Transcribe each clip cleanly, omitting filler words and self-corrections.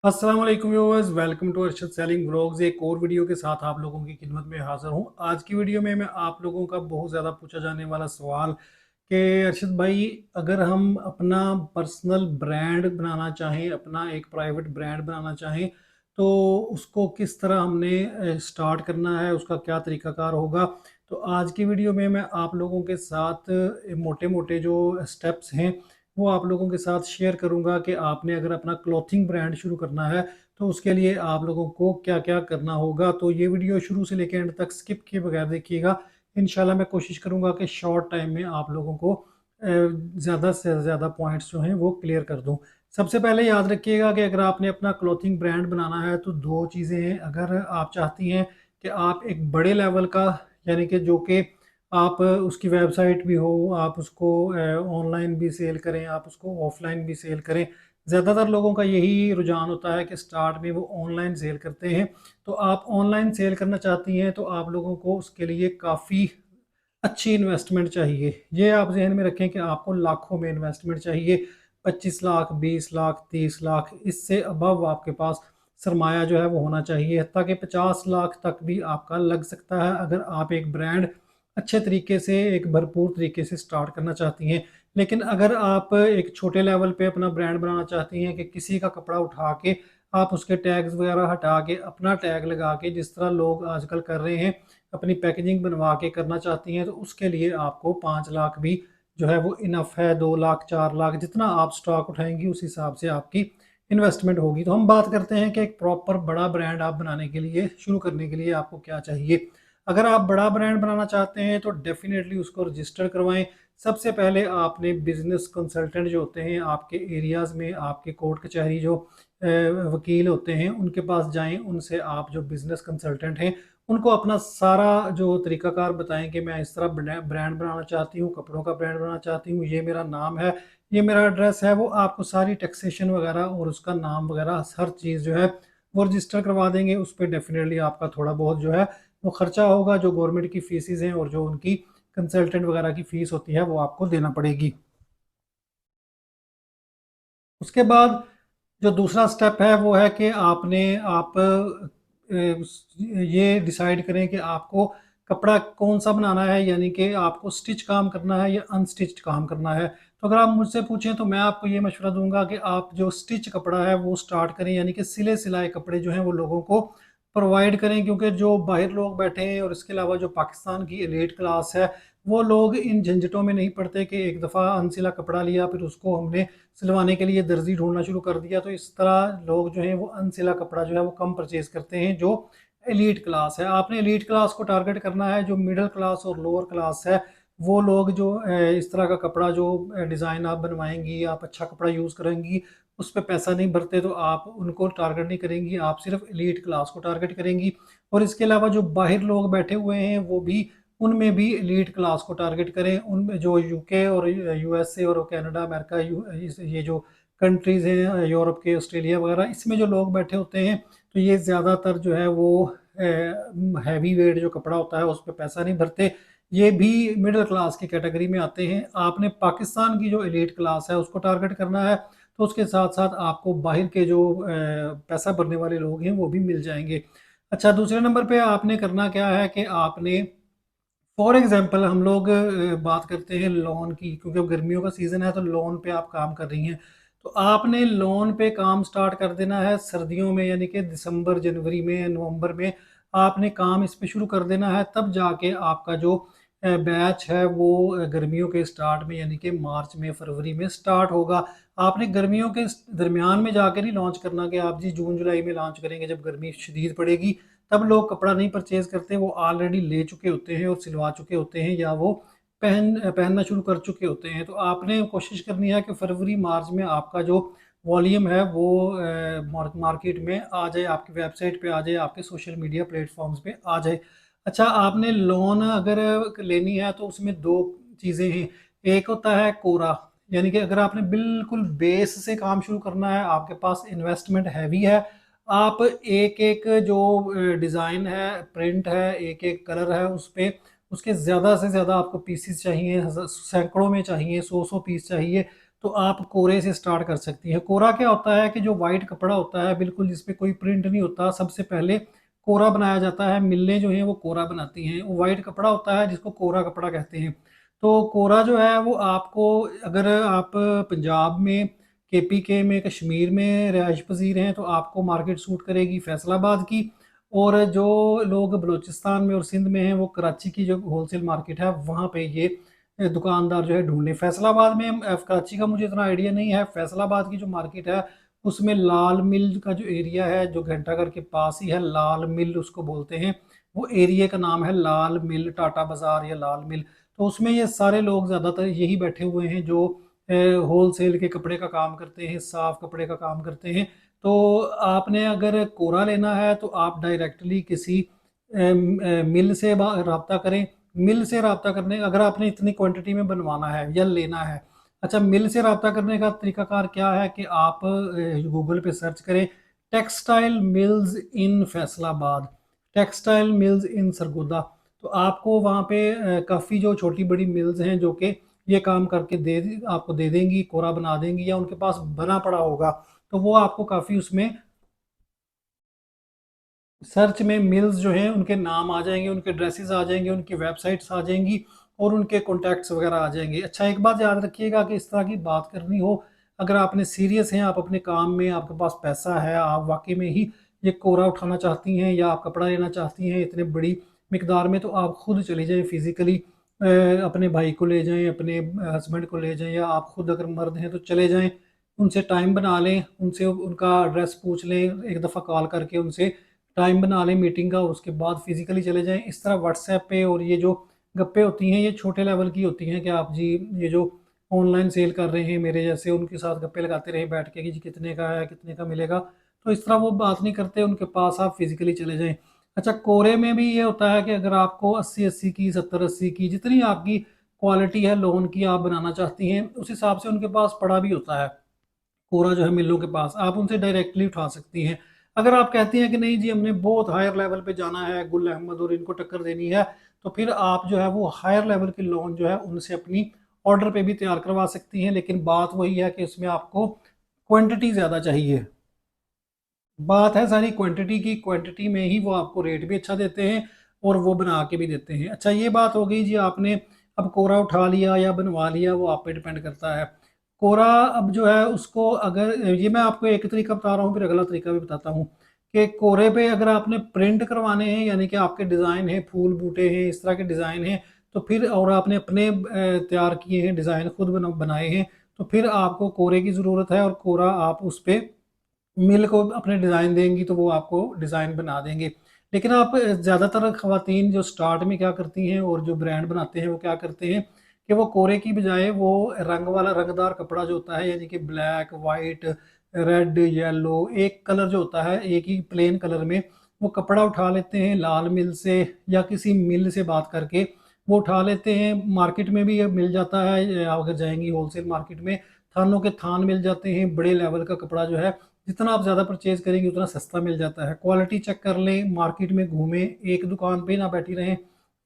अस्सलाम वालेकुम viewers, welcome to Arshad sailing vlogs. एक और वीडियो के साथ आप लोगों की खिदमत में हाजिर हूं। आज की वीडियो में मैं आप लोगों का बहुत ज़्यादा पूछा जाने वाला सवाल कि अरशद भाई, अगर हम अपना पर्सनल ब्रांड बनाना चाहें, अपना एक प्राइवेट ब्रांड बनाना चाहें, तो उसको किस तरह हमने स्टार्ट करना है, उसका क्या तरीकाकार होगा। तो आज की वीडियो में मैं आप लोगों के साथ मोटे मोटे जो स्टेप्स हैं वो आप लोगों के साथ शेयर करूंगा कि आपने अगर अपना क्लॉथिंग ब्रांड शुरू करना है तो उसके लिए आप लोगों को क्या क्या करना होगा। तो ये वीडियो शुरू से लेकर एंड तक स्किप किए बगैर देखिएगा। इंशाल्लाह मैं कोशिश करूंगा कि शॉर्ट टाइम में आप लोगों को ज़्यादा से ज़्यादा पॉइंट्स जो हैं वो क्लियर कर दूं। सबसे पहले याद रखिएगा कि अगर आपने अपना क्लॉथिंग ब्रांड बनाना है तो दो चीज़ें हैं। अगर आप चाहती हैं कि आप एक बड़े लेवल का, यानी कि जो कि आप उसकी वेबसाइट भी हो, आप उसको ऑनलाइन भी सेल करें, आप उसको ऑफलाइन भी सेल करें। ज़्यादातर लोगों का यही रुझान होता है कि स्टार्ट में वो ऑनलाइन सेल करते हैं। तो आप ऑनलाइन सेल करना चाहती हैं तो आप लोगों को उसके लिए काफ़ी अच्छी इन्वेस्टमेंट चाहिए। ये आप जहन में रखें कि आपको लाखों में इन्वेस्टमेंट चाहिए। 25 लाख, 20 लाख, 30 लाख, इससे अबव आपके पास सरमाया जो है वो होना चाहिए, ताकि 50 लाख तक भी आपका लग सकता है अगर आप एक ब्रांड अच्छे तरीके से, एक भरपूर तरीके से स्टार्ट करना चाहती हैं। लेकिन अगर आप एक छोटे लेवल पे अपना ब्रांड बनाना चाहती हैं कि किसी का कपड़ा उठा के आप उसके टैग्स वगैरह हटा के अपना टैग लगा के, जिस तरह लोग आजकल कर रहे हैं, अपनी पैकेजिंग बनवा के करना चाहती हैं, तो उसके लिए आपको 5 लाख भी जो है वो इनफ है। 2 लाख, 4 लाख, जितना आप स्टॉक उठाएंगी उस हिसाब से आपकी इन्वेस्टमेंट होगी। तो हम बात करते हैं कि एक प्रॉपर बड़ा ब्रांड आप बनाने के लिए, शुरू करने के लिए आपको क्या चाहिए। अगर आप बड़ा ब्रांड बनाना चाहते हैं तो डेफिनेटली उसको रजिस्टर करवाएं। सबसे पहले आपने बिजनेस कंसल्टेंट जो होते हैं आपके एरियाज़ में, आपके कोर्ट कचहरी जो वकील होते हैं, उनके पास जाएं। उनसे आप जो बिजनेस कंसल्टेंट हैं उनको अपना सारा जो तरीकाकार बताएं कि मैं इस तरह ब्रांड बनाना चाहती हूँ, कपड़ों का ब्रांड बनाना चाहती हूँ, ये मेरा नाम है, ये मेरा एड्रेस है। वो आपको सारी टैक्सेशन वगैरह और उसका नाम वगैरह हर चीज़ जो है वो रजिस्टर करवा देंगे। उस पर डेफिनेटली आपका थोड़ा बहुत जो है वो खर्चा होगा, जो गवर्नमेंट की फीसिस हैं और जो उनकी कंसल्टेंट वगैरह की फीस होती है वो आपको देना पड़ेगी। उसके बाद जो दूसरा स्टेप है वो है कि आप ये डिसाइड करें कि आपको कपड़ा कौन सा बनाना है, यानी कि आपको स्टिच काम करना है या अनस्टिच्ड काम करना है। तो अगर आप मुझसे पूछें तो मैं आपको ये मशवरा दूंगा कि आप जो स्टिच कपड़ा है वो स्टार्ट करें, यानी कि सिले सिलाए कपड़े जो हैं वो लोगों को प्रोवाइड करें। क्योंकि जो बाहर लोग बैठे हैं और इसके अलावा जो पाकिस्तान की एलीट क्लास है, वो लोग इन झंझटों में नहीं पड़ते कि एक दफ़ा अनसिला कपड़ा लिया फिर उसको हमने सिलवाने के लिए दर्जी ढूंढना शुरू कर दिया। तो इस तरह लोग जो हैं वो अनसिला कपड़ा जो है वो कम परचेज करते हैं। जो एलीट क्लास है, आपने एलीट क्लास को टारगेट करना है। जो मिडिल क्लास और लोअर क्लास है, वो लोग जो इस तरह का कपड़ा, जो डिज़ाइन आप बनवाएंगी, आप अच्छा कपड़ा यूज़ करेंगी, उस पर पैसा नहीं भरते, तो आप उनको टारगेट नहीं करेंगी, आप सिर्फ एलीट क्लास को टारगेट करेंगी। और इसके अलावा जो बाहर लोग बैठे हुए हैं वो भी, उनमें भी एलीट क्लास को टारगेट करें। उनमें जो यूके और यूएसए और कनाडा, अमेरिका, ये जो कंट्रीज़ हैं, यूरोप के, ऑस्ट्रेलिया वगैरह, इसमें जो लोग बैठे होते हैं, तो ये ज़्यादातर जो है वो हैवी वेट जो कपड़ा होता है उस पर पैसा नहीं भरते। ये भी मिडिल क्लास की कैटेगरी में आते हैं। आपने पाकिस्तान की जो एलीट क्लास है उसको टारगेट करना है, तो उसके साथ साथ आपको बाहर के जो पैसा भरने वाले लोग हैं वो भी मिल जाएंगे। अच्छा, दूसरे नंबर पे आपने करना क्या है कि आपने, फॉर एग्जांपल हम लोग बात करते हैं लोन की, क्योंकि अब गर्मियों का सीज़न है तो लोन पे आप काम कर रही हैं। तो आपने लोन पे काम स्टार्ट कर देना है सर्दियों में, यानी कि दिसंबर, जनवरी में, नवंबर में आपने काम इस पे शुरू कर देना है। तब जाके आपका जो बैच है वो गर्मियों के स्टार्ट में, यानी कि मार्च में, फरवरी में स्टार्ट होगा। आपने गर्मियों के दरमियान में जाकर नहीं लॉन्च करना कि आप जी जून जुलाई में लॉन्च करेंगे जब गर्मी शदीद पड़ेगी। तब लोग कपड़ा नहीं परचेज करते, वो ऑलरेडी ले चुके होते हैं और सिलवा चुके होते हैं, या वो पहनना शुरू कर चुके होते हैं। तो आपने कोशिश करनी है कि फरवरी मार्च में आपका जो वॉल्यूम है वो मार्केट में आ जाए, आपकी वेबसाइट पे आ जाए, आपके सोशल मीडिया प्लेटफॉर्म्स पे आ जाए। अच्छा, आपने लोन अगर लेनी है तो उसमें दो चीज़ें हैं। एक होता है कोरा, यानी कि अगर आपने बिल्कुल बेस से काम शुरू करना है, आपके पास इन्वेस्टमेंट हैवी है, आप एक एक जो डिज़ाइन है, प्रिंट है, एक एक कलर है, उस पे उसके ज़्यादा से ज़्यादा आपको पीसेस चाहिए, सैकड़ों में चाहिए, 100 100 पीस चाहिए। तो आप कोरे से स्टार्ट कर सकती हैं। कोरा क्या होता है कि जो वाइट कपड़ा होता है बिल्कुल जिस पे कोई प्रिंट नहीं होता, सबसे पहले कोरा बनाया जाता है। मिलें जो हैं वो कोरा बनाती हैं। वो वाइट कपड़ा होता है जिसको कोरा कपड़ा कहते हैं। तो कोरा जो है वो आपको, अगर आप पंजाब में, केपीके में, कश्मीर में रिहाइश पजीर हैं तो आपको मार्केट सूट करेगी फैसलाबाद की। और जो लोग बलूचिस्तान में और सिंध में हैं वो कराची की जो होलसेल मार्केट है वहाँ पे ये दुकानदार जो है ढूंढने। फैसलाबाद में कराची का मुझे इतना आइडिया नहीं है। फैसलाबाद की जो मार्केट है उसमें लाल मिल का जो एरिया है, जो घंटाघर के पास ही है, लाल मिल उसको बोलते हैं। वो एरिया का नाम है लाल मिल, टाटा बाजार या लाल मिल। तो उसमें ये सारे लोग ज़्यादातर यही बैठे हुए हैं जो होल सेल के कपड़े का काम करते हैं, साफ कपड़े का काम करते हैं। तो आपने अगर कोरा लेना है तो आप डायरेक्टली किसी मिल से रब्ता करें। मिल से रब्ता करने, अगर आपने इतनी क्वांटिटी में बनवाना है या लेना है, अच्छा, मिल से रब्ता करने का तरीकाकार क्या है कि आप गूगल पे सर्च करें टेक्सटाइल मिल्स इन फैसलाबाद, टेक्सटाइल मिल्स इन सरगोदा। तो आपको वहाँ पे काफ़ी जो छोटी बड़ी मिल्स हैं जो कि ये काम करके आपको दे देंगी, कोरा बना देंगी, या उनके पास बना पड़ा होगा। तो वो आपको काफ़ी उसमें सर्च में मिल्स जो हैं उनके नाम आ जाएंगे, उनके ड्रेसेस आ जाएंगे, उनकी वेबसाइट्स आ जाएंगी और उनके कॉन्टैक्ट्स वगैरह आ जाएंगे। अच्छा, एक बात याद रखिएगा कि इस तरह की बात करनी हो, अगर आपने सीरियस हैं, आप अपने काम में, आपके पास पैसा है, आप वाकई में ही ये कोरा उठाना चाहती हैं या आप कपड़ा लेना चाहती हैं इतने बड़ी मिकदार में, तो आप खुद चली जाएँ फिज़िकली, अपने भाई को ले जाएँ, अपने हस्बैंड को ले जाएँ, या आप खुद अगर मर्द हैं तो चले जाएँ, उनसे टाइम बना लें, उनसे उनका एड्रेस पूछ लें, एक दफ़ा कॉल करके उनसे टाइम बना लें मीटिंग का, और उसके बाद फिजिकली चले जाएं। इस तरह व्हाट्सएप पे और ये जो गप्पे होती हैं ये छोटे लेवल की होती हैं कि आप जी ये जो ऑनलाइन सेल कर रहे हैं मेरे जैसे, उनके साथ गप्पे लगाते रहे बैठ के कि जी कितने का है, कितने का मिलेगा। तो इस तरह वो बात नहीं करते, उनके पास आप फिजिकली चले जाएं। अच्छा, कोरे में भी ये होता है कि अगर आपको 80-80 की, 70-80 की, जितनी आपकी क्वालिटी है लोन की आप बनाना चाहती हैं, उस हिसाब से उनके पास पड़ा भी होता है कोरा जो है मिलों के पास, आप उनसे डायरेक्टली उठा सकती हैं। अगर आप कहती हैं कि नहीं जी हमने बहुत हायर लेवल पे जाना है, गुल अहमद और इनको टक्कर देनी है, तो फिर आप जो है वो हायर लेवल की लोन जो है उनसे अपनी ऑर्डर पे भी तैयार करवा सकती हैं। लेकिन बात वही है कि उसमें आपको क्वांटिटी ज़्यादा चाहिए। बात है सारी क्वांटिटी की, क्वांटिटी में ही वो आपको रेट भी अच्छा देते हैं और वो बना के भी देते हैं। अच्छा, ये बात हो गई जी, आपने अब कोरा उठा लिया या बनवा लिया, वो आप पे डिपेंड करता है। कोरा अब जो है उसको, अगर ये मैं आपको एक तरीका बता रहा हूँ फिर अगला तरीका भी बताता हूँ कि कोरे पे अगर आपने प्रिंट करवाने हैं, यानी कि आपके डिज़ाइन है, फूल बूटे हैं, इस तरह के डिज़ाइन हैं, तो फिर और आपने अपने तैयार किए हैं डिज़ाइन, खुद बनाए हैं, तो फिर आपको कोरे की ज़रूरत है। और कोरा आप उस पर मिल को अपने डिज़ाइन देंगी तो वो आपको डिज़ाइन बना देंगे। लेकिन आप ज़्यादातर ख़वातीन जो स्टार्ट में क्या करती हैं और जो ब्रांड बनाते हैं वो क्या करते हैं कि वो कोरे की बजाय वो रंग वाला रंगदार कपड़ा जो होता है, यानी कि ब्लैक, वाइट, रेड, येलो, एक कलर जो होता है एक ही प्लेन कलर में, वो कपड़ा उठा लेते हैं लाल मिल से या किसी मिल से बात करके वो उठा लेते हैं। मार्केट में भी ये मिल जाता है, आप अगर जाएंगी होलसेल मार्केट में थानों के थान मिल जाते हैं। बड़े लेवल का कपड़ा जो है जितना आप ज़्यादा परचेज करेंगे उतना सस्ता मिल जाता है। क्वालिटी चेक कर लें, मार्केट में घूमें, एक दुकान पे ना बैठी रहें,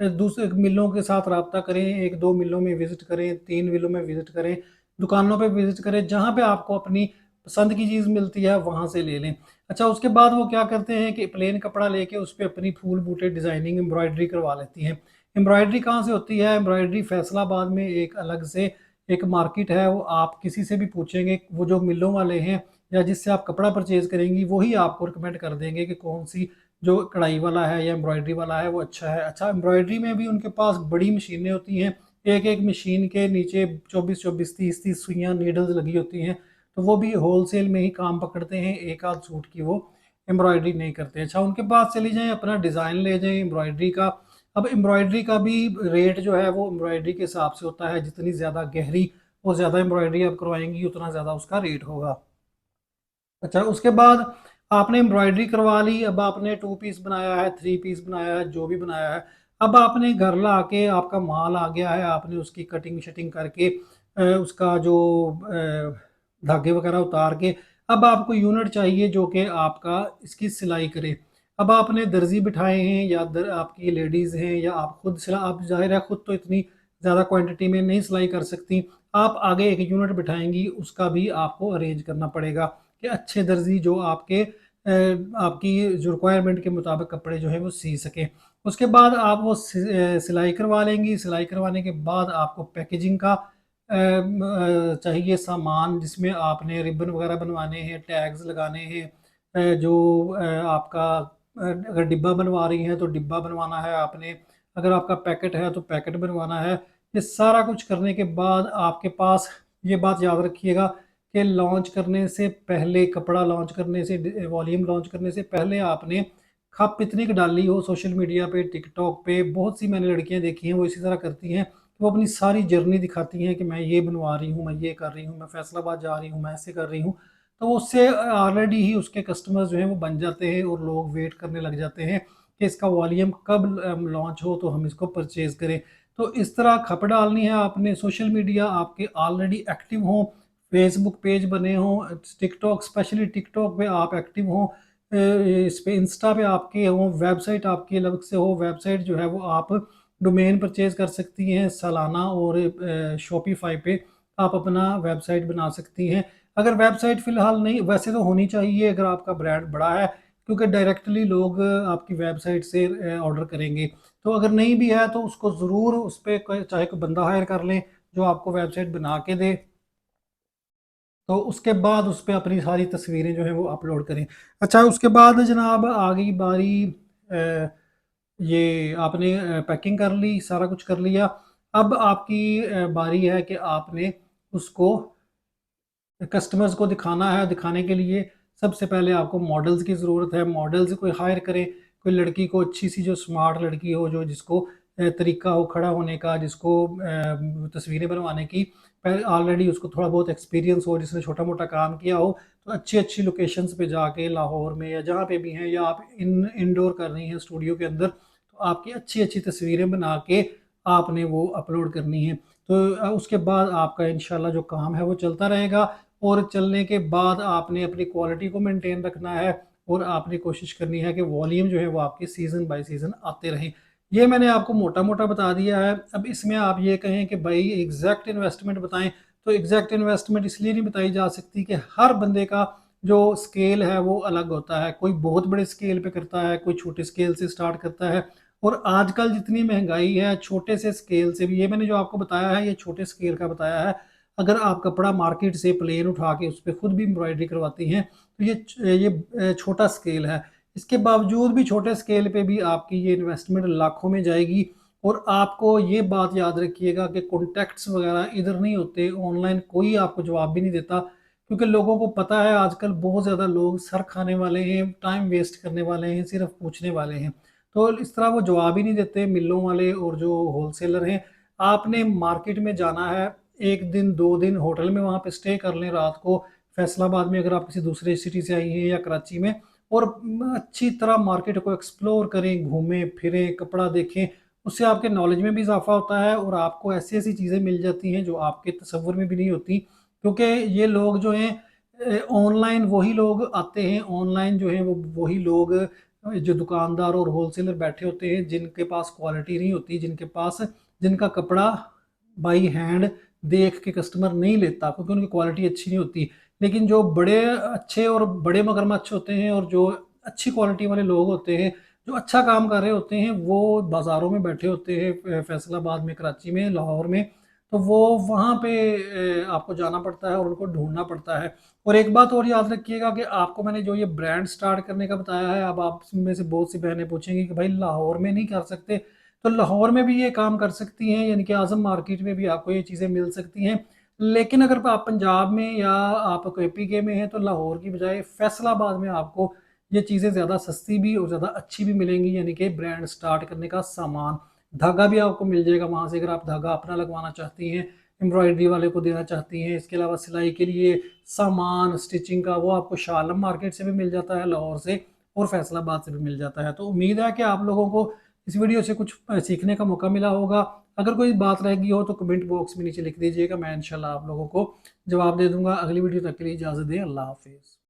दूसरे मिलों के साथ रब्ता करें, एक दो मिलों में विज़िट करें, तीन मिलों में विज़िट करें, दुकानों पे विज़िट करें, जहाँ पे आपको अपनी पसंद की चीज़ मिलती है वहाँ से ले लें। अच्छा, उसके बाद वो क्या करते हैं कि प्लेन कपड़ा लेके उस पर अपनी फूल बूटे डिज़ाइनिंग एम्ब्रॉयडरी करवा लेती हैं। एम्ब्रॉयडरी कहाँ से होती है? एम्ब्रॉयडरी फैसलाबाद में एक अलग से एक मार्केट है, वो आप किसी से भी पूछेंगे, वो जो मिलों वाले हैं या जिससे आप कपड़ा परचेज करेंगी वही आपको रिकमेंड कर देंगे कि कौन सी जो कढ़ाई वाला है या एम्ब्रॉयडरी वाला है वो अच्छा है। अच्छा, एम्ब्रॉयडरी में भी उनके पास बड़ी मशीनें होती हैं, एक एक मशीन के नीचे 24-24, 30-30 सुइयाँ, नीडल्स लगी होती हैं। तो वो भी होल सेल में ही काम पकड़ते हैं, एक आध सूट की वो एम्ब्रॉयडरी नहीं करते। अच्छा, उनके पास चली जाएँ, अपना डिज़ाइन ले जाएँ एम्ब्रॉयडरी का। अब एम्ब्रॉयडरी का भी रेट जो है वो एम्ब्रॉयडरी के हिसाब से होता है, जितनी ज़्यादा गहरी और ज़्यादा एम्ब्रॉयडरी आप करवाएंगी उतना ज़्यादा उसका रेट होगा। अच्छा, उसके बाद आपने एम्ब्रॉयडरी करवा ली, अब आपने 2 पीस बनाया है, 3 पीस बनाया है, जो भी बनाया है, अब आपने घर ला के आपका माल आ गया है, आपने उसकी कटिंग शटिंग करके उसका जो धागे वगैरह उतार के अब आपको यूनिट चाहिए जो कि आपका इसकी सिलाई करे। अब आपने दर्जी बिठाए हैं या आपकी लेडीज़ हैं या आप खुद सिला, आप ज़ाहिर है खुद तो इतनी ज़्यादा क्वांटिटी में नहीं सिलाई कर सकती। आप आगे एक यूनिट बिठाएंगी, उसका भी आपको अरेंज करना पड़ेगा कि अच्छे दर्जी जो आपकी जो रिक्वायरमेंट के मुताबिक कपड़े जो है वो सी सके। उसके बाद आप वो सिलाई करवा लेंगी। सिलाई करवाने के बाद आपको पैकेजिंग का चाहिए सामान, जिसमें आपने रिबन वगैरह बनवाने हैं, टैग्स लगाने हैं, जो आपका अगर डिब्बा बनवा रही हैं तो डिब्बा बनवाना है आपने, अगर आपका पैकेट है तो पैकेट बनवाना है। ये सारा कुछ करने के बाद आपके पास, ये बात याद रखिएगा कि लॉन्च करने से पहले, कपड़ा लॉन्च करने से, वॉल्यूम लॉन्च करने से पहले आपने खप इतनी की डाली हो सोशल मीडिया पे, टिकटॉक पे, बहुत सी मैंने लड़कियां देखी हैं वो इसी तरह करती हैं। वो अपनी सारी जर्नी दिखाती हैं कि मैं ये बनवा रही हूँ, मैं ये कर रही हूँ, मैं फैसलाबाद जा रही हूँ, मैं ऐसे कर रही हूँ। तो उससे ऑलरेडी ही उसके कस्टमर्स जो हैं वो बन जाते हैं और लोग वेट करने लग जाते हैं कि इसका वॉल्यूम कब लॉन्च हो तो हम इसको परचेज करें। तो इस तरह खप डालनी है आपने। सोशल मीडिया आपके ऑलरेडी एक्टिव हों, फेसबुक पेज बने हों, टिकटॉक, स्पेशली टिकटॉक पे आप एक्टिव हों, इस पे इंस्टा पे आपके हों, वेबसाइट आपकी अलग से हो। वेबसाइट जो है वो आप डोमेन परचेज कर सकती हैं सालाना, और शॉपिफाई पे आप अपना वेबसाइट बना सकती हैं। अगर वेबसाइट फ़िलहाल नहीं, वैसे तो होनी चाहिए अगर आपका ब्रांड बड़ा है, क्योंकि डायरेक्टली लोग आपकी वेबसाइट से ऑर्डर करेंगे। तो अगर नहीं भी है तो उसको ज़रूर उस पे चाहे कोई बंदा हायर कर लें जो आपको वेबसाइट बना के दे। तो उसके बाद उस पे अपनी सारी तस्वीरें जो हैं वो अपलोड करें। अच्छा, उसके बाद जनाब आ गई बारी, अ, ये आपने पैकिंग कर ली, सारा कुछ कर लिया। अब आपकी बारी है कि आपने उसको कस्टमर्स को दिखाना है। दिखाने के लिए सबसे पहले आपको मॉडल्स की ज़रूरत है। मॉडल्स कोई हायर करें, कोई लड़की को अच्छी सी जो स्मार्ट लड़की हो, जो जिसको तरीका हो खड़ा होने का, जिसको तस्वीरें बनवाने की ऑलरेडी उसको थोड़ा बहुत एक्सपीरियंस हो, जिसने छोटा मोटा काम किया हो। तो अच्छी अच्छी लोकेशंस पे जाके लाहौर में या जहाँ पे भी हैं, या आप इंडोर कर रही हैं स्टूडियो के अंदर, तो आपकी अच्छी अच्छी तस्वीरें बना के आपने वो अपलोड करनी है। तो उसके बाद आपका इंशाल्लाह जो काम है वो चलता रहेगा। और चलने के बाद आपने अपनी क्वालिटी को मेंटेन रखना है, और आपने कोशिश करनी है कि वॉल्यूम जो है वो आपकी सीज़न बाय सीज़न आते रहें। ये मैंने आपको मोटा मोटा बता दिया है। अब इसमें आप ये कहें कि भाई एग्जैक्ट इन्वेस्टमेंट बताएं, तो एग्जैक्ट इन्वेस्टमेंट इसलिए नहीं बताई जा सकती कि हर बंदे का जो स्केल है वो अलग होता है। कोई बहुत बड़े स्केल पे करता है, कोई छोटे स्केल से स्टार्ट करता है। और आजकल जितनी महंगाई है, छोटे से स्केल से भी, ये मैंने जो आपको बताया है ये छोटे स्केल का बताया है। अगर आप कपड़ा मार्केट से प्लेन उठा के उस पर खुद भी एम्ब्रॉयडरी करवाती हैं तो ये छोटा स्केल है। इसके बावजूद भी छोटे स्केल पे भी आपकी ये इन्वेस्टमेंट लाखों में जाएगी। और आपको ये बात याद रखिएगा कि कॉन्टैक्ट्स वगैरह इधर नहीं होते, ऑनलाइन कोई आपको जवाब भी नहीं देता, क्योंकि लोगों को पता है आजकल बहुत ज़्यादा लोग सर खाने वाले हैं, टाइम वेस्ट करने वाले हैं, सिर्फ पूछने वाले हैं। तो इस तरह वो जवाब ही नहीं देते मिलों वाले और जो होलसेलर हैं। आपने मार्केट में जाना है, एक दिन दो दिन होटल में वहाँ पे स्टे कर लें रात को, फैसलाबाद में अगर आप किसी दूसरे सिटी से आई हैं, या कराची में, और अच्छी तरह मार्केट को एक्सप्लोर करें, घूमें फिरें, कपड़ा देखें। उससे आपके नॉलेज में भी इजाफा होता है और आपको ऐसी ऐसी चीज़ें मिल जाती हैं जो आपके तसव्वुर में भी नहीं होती। क्योंकि ये लोग जो हैं ऑनलाइन, वही लोग आते हैं ऑनलाइन जो हैं वो वही लोग, जो दुकानदार और होलसेलर बैठे होते हैं जिनके पास क्वालिटी नहीं होती, जिनका कपड़ा बाई हैंड देख के कस्टमर नहीं लेता क्योंकि उनकी क्वालिटी अच्छी नहीं होती। लेकिन जो बड़े अच्छे और बड़े मगरमच्छ होते हैं, और जो अच्छी क्वालिटी वाले लोग होते हैं, जो अच्छा काम कर रहे होते हैं, वो बाज़ारों में बैठे होते हैं, फैसलाबाद में, कराची में, लाहौर में। तो वो वहाँ पे आपको जाना पड़ता है और उनको ढूंढना पड़ता है। और एक बात और याद रखिएगा कि आपको मैंने जो ये ब्रांड स्टार्ट करने का बताया है, अब आप में से बहुत सी बहनें पूछेंगी कि भाई लाहौर में नहीं कर सकते, तो लाहौर में भी ये काम कर सकती हैं, यानी कि आज़म मार्केट में भी आपको ये चीज़ें मिल सकती हैं। लेकिन अगर आप पंजाब में या आप KPK में हैं तो लाहौर की बजाय फैसलाबाद में आपको ये चीज़ें ज़्यादा सस्ती भी और ज़्यादा अच्छी भी मिलेंगी, यानी कि ब्रांड स्टार्ट करने का सामान, धागा भी आपको मिल जाएगा वहाँ से, अगर आप धागा अपना लगवाना चाहती हैं, एम्ब्रॉयडरी वाले को देना चाहती हैं। इसके अलावा सिलाई के लिए सामान, स्टिचिंग का, वो आपको शालम मार्केट से भी मिल जाता है लाहौर से, और फैसलाबाद से भी मिल जाता है। तो उम्मीद है कि आप लोगों को इस वीडियो से कुछ सीखने का मौका मिला होगा। अगर कोई बात रह गई हो तो कमेंट बॉक्स में नीचे लिख दीजिएगा, मैं इंशाल्लाह आप लोगों को जवाब दे दूंगा। अगली वीडियो तक के लिए इजाज़त दें, अल्लाह हाफिज़।